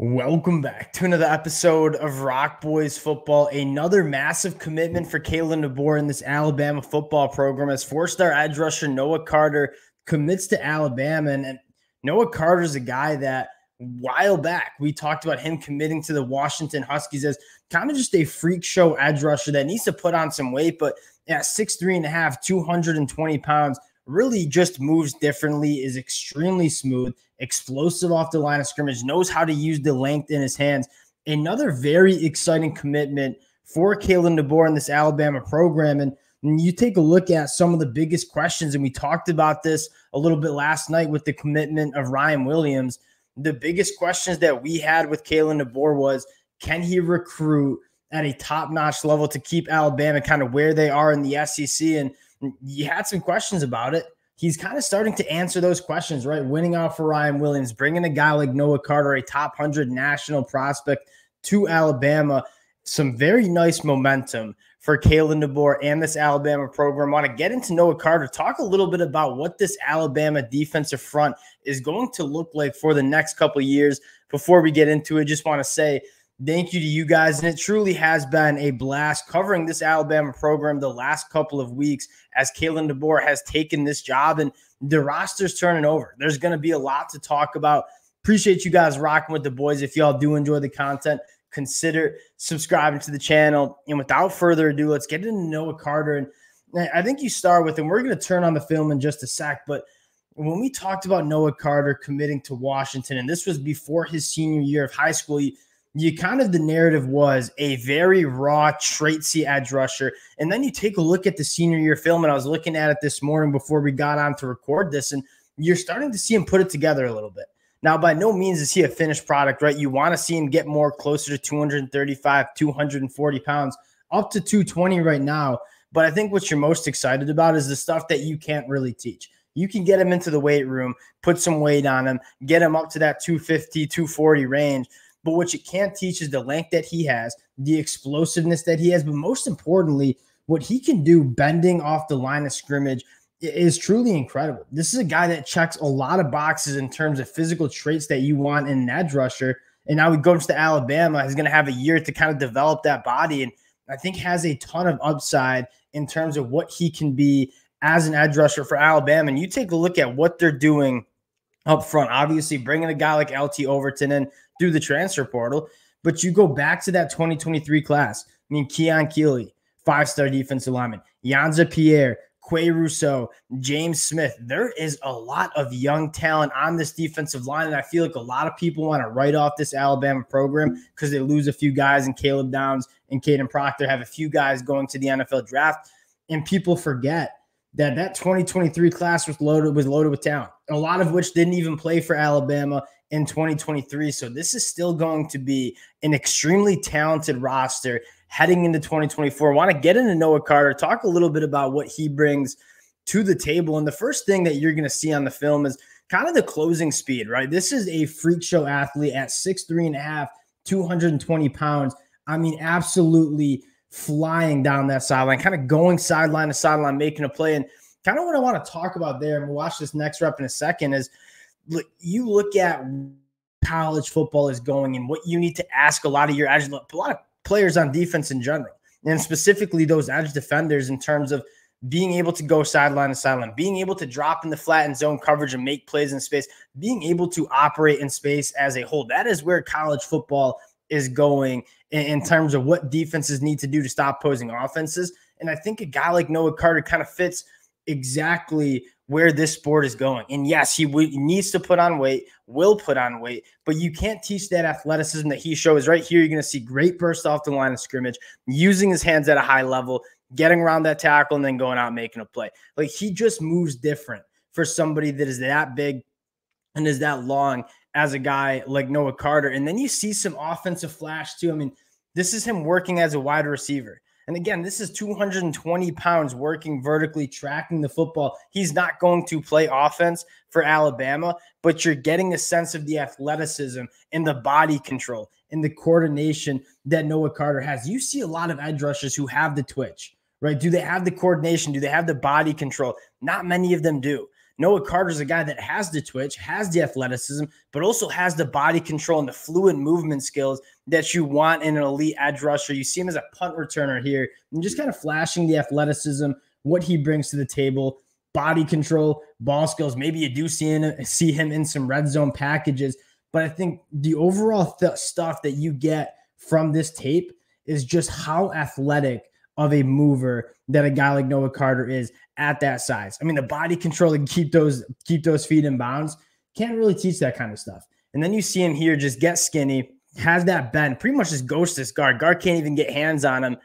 Welcome back to another episode of Rock Boys Football. Another massive commitment for Kalen DeBoer in this Alabama football program as four-star edge rusher Noah Carter commits to Alabama. And Noah Carter is a guy that a while back we talked about him committing to the Washington Huskies as kind of just a freak show edge rusher that needs to put on some weight, but at 6'3.5", 220 pounds, really just moves differently, is extremely smooth, explosive off the line of scrimmage, knows how to use the length in his hands. Another very exciting commitment for Kalen DeBoer in this Alabama program. And you take a look at some of the biggest questions, and we talked about this a little bit last night with the commitment of Ryan Williams. The biggest questions that we had with Kalen DeBoer was, can he recruit at a top-notch level to keep Alabama kind of where they are in the SEC? And you had some questions about it. He's kind of starting to answer those questions, right? Winning out for Ryan Williams, bringing a guy like Noah Carter, a top 100 national prospect, to Alabama. Some very nice momentum for Kalen DeBoer and this Alabama program. I want to get into Noah Carter, talk a little bit about what this Alabama defensive front is going to look like for the next couple of years. Before we get into it, just want to say thank you to you guys, and it truly has been a blast covering this Alabama program the last couple of weeks as Kalen DeBoer has taken this job and the roster's turning over. There's going to be a lot to talk about. Appreciate you guys rocking with the boys. If y'all do enjoy the content, consider subscribing to the channel. And without further ado, let's get into Noah Carter. And I think you start with, and we're going to turn on the film in just a sec, but when we talked about Noah Carter committing to Washington, and this was before his senior year of high school, you kind of, the narrative was a very raw, traitsy edge rusher. And then you take a look at the senior year film, and I was looking at it this morning before we got on to record this, and you're starting to see him put it together a little bit. Now, by no means is he a finished product, right? You want to see him get more closer to 235, 240 pounds, up to 220 right now. But I think what you're most excited about is the stuff that you can't really teach. You can get him into the weight room, put some weight on him, get him up to that 250, 240 range. But what you can't teach is the length that he has, the explosiveness that he has, but most importantly, what he can do bending off the line of scrimmage is truly incredible. This is a guy that checks a lot of boxes in terms of physical traits that you want in an edge rusher. And now he goes to Alabama. He's going to have a year to kind of develop that body, and I think has a ton of upside in terms of what he can be as an edge rusher for Alabama. And you take a look at what they're doing up front, obviously bringing a guy like LT Overton in through the transfer portal, but you go back to that 2023 class. I mean, Keon Keeley, 5-star defensive lineman, Yanza Pierre, Quay Rousseau, James Smith. There is a lot of young talent on this defensive line, and I feel like a lot of people want to write off this Alabama program because they lose a few guys, and Caleb Downs and Caden Proctor have a few guys going to the NFL draft, and people forget that 2023 class was loaded with talent, a lot of which didn't even play for Alabama in 2023. So this is still going to be an extremely talented roster heading into 2024. I want to get into Noah Carter, talk a little bit about what he brings to the table. And the first thing that you're going to see on the film is kind of the closing speed, right? This is a freak show athlete at 6'3.5", 220 pounds. I mean, absolutely flying down that sideline, kind of going sideline to sideline, making a play. And kind of what I want to talk about there, and we'll watch this next rep in a second, is you look at college football is going and what you need to ask a lot of your edge, a lot of players on defense in general, and specifically those edge defenders in terms of being able to go sideline to sideline, being able to drop in the flat and zone coverage and make plays in space, being able to operate in space as a whole. That is where college football is going in terms of what defenses need to do to stop opposing offenses. And I think a guy like Noah Carter kind of fits exactly where this sport is going. And yes, he needs to put on weight, will put on weight, but you can't teach that athleticism that he shows. Right here, you're going to see great burst off the line of scrimmage, using his hands at a high level, getting around that tackle, and then going out and making a play. Like, he just moves different for somebody that is that big and is that long as a guy like Noah Carter. And then you see some offensive flash too. I mean, this is him working as a wide receiver. And again, this is 220 pounds working vertically, tracking the football. He's not going to play offense for Alabama, but you're getting a sense of the athleticism and the body control and the coordination that Noah Carter has. You see a lot of edge rushers who have the twitch, right? Do they have the coordination? Do they have the body control? Not many of them do. Noah Carter's a guy that has the twitch, has the athleticism, but also has the body control and the fluid movement skills that you want in an elite edge rusher. You see him as a punt returner here and just kind of flashing the athleticism, what he brings to the table, body control, ball skills. Maybe you do see him in some red zone packages. But I think the overall stuff that you get from this tape is just how athletic of a mover that a guy like Noah Carter is at that size. I mean, the body control to keep those feet in bounds, can't really teach that kind of stuff. And then you see him here just get skinny, has that bend, pretty much just ghosts this guard. Guard can't even get hands on him.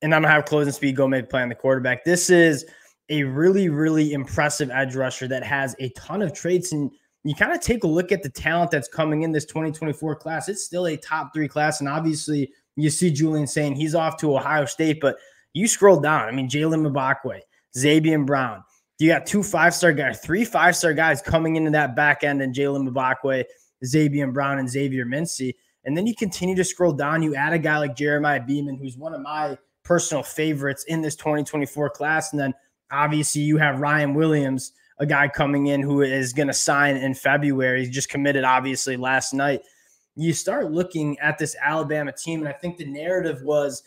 And I'm going to have closing speed go make play on the quarterback. This is a really, really impressive edge rusher that has a ton of traits. And you kind of take a look at the talent that's coming in this 2024 class. It's still a top 3 class. And obviously, you see Julian saying he's off to Ohio State, but you scroll down. I mean, Jalen Mbakwe, Xavier Brown. You got 2 5-star guys, 3 5-star guys coming into that back end, and Jalen Mbakwe, Xavier Brown, and Xavier Mincy. And then you continue to scroll down. You add a guy like Jeremiah Beeman, who's one of my personal favorites in this 2024 class. And then obviously you have Ryan Williams, a guy coming in who is going to sign in February. He just committed, obviously, last night. You start looking at this Alabama team, and I think the narrative was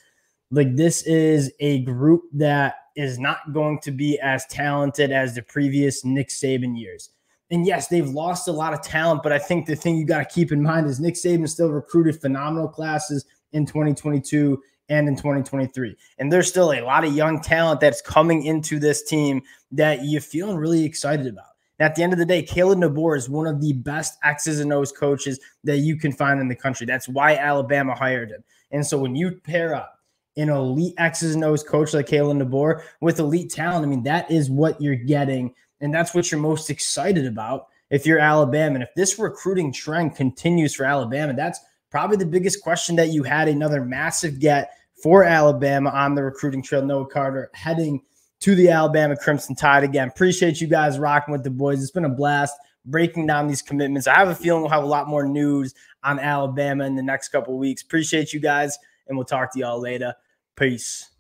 like this is a group that is not going to be as talented as the previous Nick Saban years. And yes, they've lost a lot of talent, but I think the thing you got to keep in mind is Nick Saban still recruited phenomenal classes in 2022 and in 2023. And there's still a lot of young talent that's coming into this team that you're feeling really excited about. And at the end of the day, Kalen DeBoer is one of the best X's and O's coaches that you can find in the country. That's why Alabama hired him. And so when you pair up an elite X's and O's coach like Kalen DeBoer with elite talent, I mean, that is what you're getting. And that's what you're most excited about if you're Alabama. And if this recruiting trend continues for Alabama, that's probably the biggest question that you had. Another massive get for Alabama on the recruiting trail. Noah Carter heading to the Alabama Crimson Tide again. Appreciate you guys rocking with the boys. It's been a blast breaking down these commitments. I have a feeling we'll have a lot more news on Alabama in the next couple of weeks. Appreciate you guys, and we'll talk to y'all later. Peace.